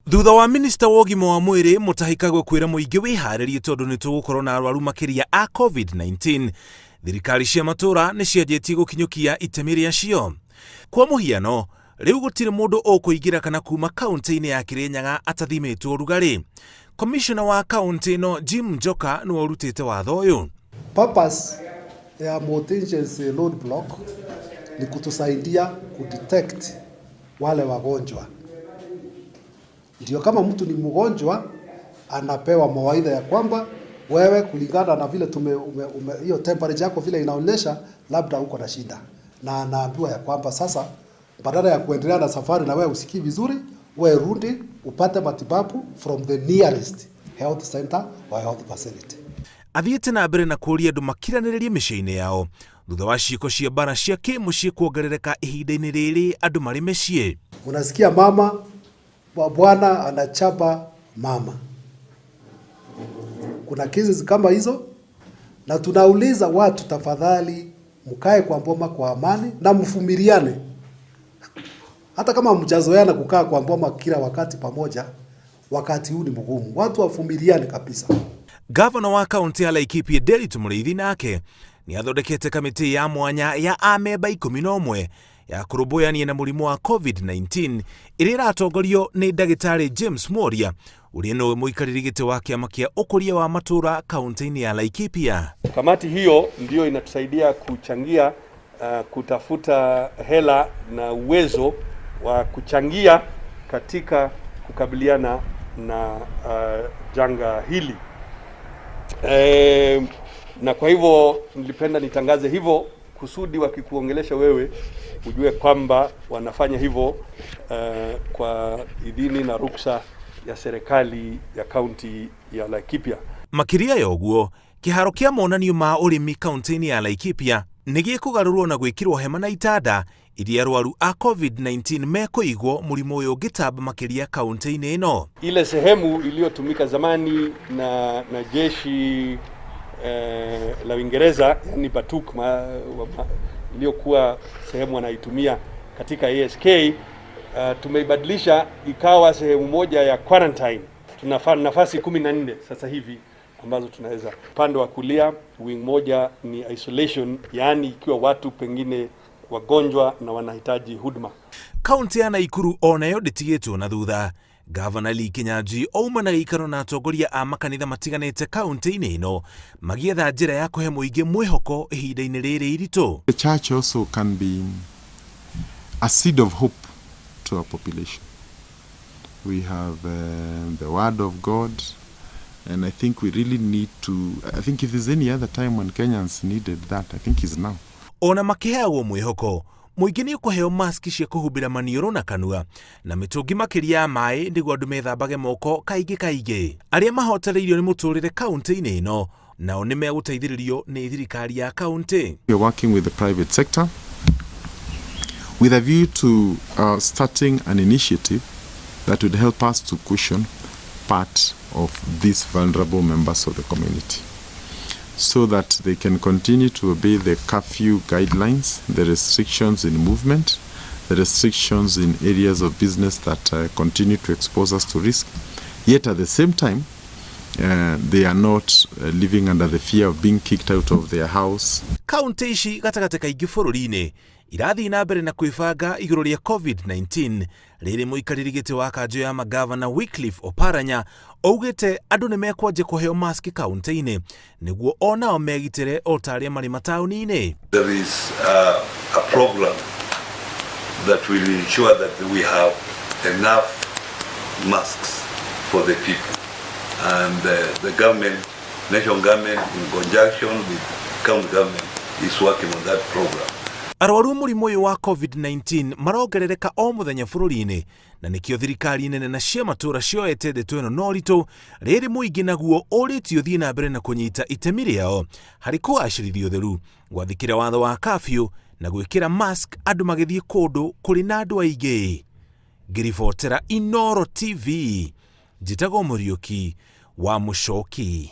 Thutha wa minista wa ũgima wa mwĩrĩ mũtahikagwo kwĩra mũingĩ wĩharĩrie tondũ nĩ tũgũkorwo na arwaru makĩria a COVID-19, thirikari cia matũra nĩ cianjĩtie gũkinyũkia itemi rĩacio. Kwa mũhiano, rĩu gũtirĩ mũndũ ũkũingĩra kana kuma kaunti-inĩ ya Kirinyaga atathimĩtwo ũrugarĩ. Commissioner wa kaunti ĩno Jim Njoka nĩwe ũrutĩte watho ũyũ. Purpose ya emergency road block ni kutusaidia kudetect wale wagonjwa. Ndio kama mtu ni mgonjwa anapewa mawaidha ya kwamba wewe kulingana na vile hiyo temperature yako vile inaonyesha labda uko na shida, na anaambiwa ya kwamba sasa badala ya kuendelea na safari na wewe usikii vizuri, wewe rudi upate matibabu from the nearest health center or health facility. Athiĩte na mbere na kũũria andũ makiranĩrĩrie mĩciĩ-inĩ yao thutha wa ciĩko cia mbara cia kĩmũciĩ kuongerereka ihinda-inĩ rĩrĩ andũ marĩ mĩciĩ. Unasikia mama bwana anachapa mama. Kuna kesi kama hizo, na tunauliza watu, tafadhali mkae kwa mboma kwa amani na mvumiliane. Hata kama mjazoeana kukaa kwa mboma kila wakati pamoja, wakati huu ni mgumu. Watu wavumiliane kabisa. Gavana wa kaunti ya Laikipia Nderitu Mũrĩithi nake nĩ athondekete kamĩtĩ ya mwanya ya amemba 11 ya kũrũmbũyania na mũrimũ wa COVID-19 ĩrĩa ĩratongorio nĩ ndagĩtarĩ James Mworia ũrĩa nĩwe mũikarĩri gĩtĩ wa kĩama kĩa ũkũria wa matũra kaunti-inĩ ya Laikipia. Kamati hiyo ndio inatusaidia kuchangia kutafuta hela na uwezo wa kuchangia katika kukabiliana na janga hili. Na kwa hivyo nilipenda nitangaze hivyo kusudi wakikuongelesha wewe ujue kwamba wanafanya hivyo kwa idhini na ruksa ya serikali ya kaunti ya Laikipia. Makiria ya ũguo, kiharo kĩa monanio ma ũrĩmi kaunti-inĩ ya Laikipia nĩ gĩkũgarũrwo na gwĩkĩrwo hema na itanda iria arwaru a COVID-19 mekũigwo mũrimũ ũyũ ũngĩtamba makĩria kaunti-inĩ ĩno. Ile sehemu iliyotumika zamani na jeshi la Uingereza, yani Batuk, iliyokuwa sehemu wanaitumia katika ASK, tumeibadilisha ikawa sehemu moja ya quarantine. Tuna nafasi 14 sasa hivi ambazo tunaweza. Upande wa kulia wing moja ni isolation, yani ikiwa watu pengine wagonjwa na wanahitaji huduma. Kaunti ya Naikuru onayo ndĩtigĩtwo na thutha. Gavana Lee Kinyanjui ouma na gĩikaro na atongoria a makanitha matiganĩte kaunti-inĩ ĩno magĩetha njĩra ya kũhe mũingĩ mwĩhoko ihinda-inĩ rĩrĩ iritũ. The church also can be a seed of hope to our population. We have the word of God, and I think we really need to, I think if there's any other time when Kenyans needed that, I think is now. Ona makĩheagwo mwĩhoko, mũingĩ nĩ ũkũheo maski cia kũhumbĩra maniũrũ na kanua na mĩtũngi makĩria ya maĩ nĩguo andũ methambage moko kaingĩ. Arĩa mahotereirio nĩ mũtũrĩre kaunti-inĩ ĩno nao nĩ megũteithĩrĩrio nĩ thirikari ya kaunti. We are working with the private sector with a view to starting an initiative that would help us to cushion part of these vulnerable members of the community, so that they can continue to obey the curfew guidelines, the restrictions in movement, the restrictions in areas of business that continue to expose us to risk. Yet at the same time, they are not living under the fear of being kicked out of their house. Kaunti ici gatagatĩ kaingĩ bũrũri-inĩ irathiĩ na mbere na kwĩbanga igũrũ rĩa COVID-19 rĩrĩ mũikarĩri gĩtĩ wa kanjũ ya magavana Wycliffe Oparanya ougĩte andũ nĩ mekwanjia kũheo maski kaunti-inĩ nĩguo onao megitĩre o ta arĩa marĩ mataũni-inĩ. There is a program that will ensure that we have enough masks for the people, and the government, national government in conjunction with county government is working on that program. Arwaru mũrimũ ũyũ wa COVID-19 marongerereka o mũthenya bũrũri-inĩ na nĩkĩo thirikari nene na cia matũra cioete ndeto ĩno na ũritũ rĩrĩ mũingĩ naguo ũrĩtio thiĩ na mbere na kũnyita itemi rĩao harĩ kũgacĩrithia ũtheru, gwathĩkĩra watho wa curfew na gwĩkĩra mask andũ magĩthiĩ kũndũ kũrĩ na andũ aingĩ. Ngĩribotera Inooro TV, njĩtagwo Mũriũki wa Mũchoki.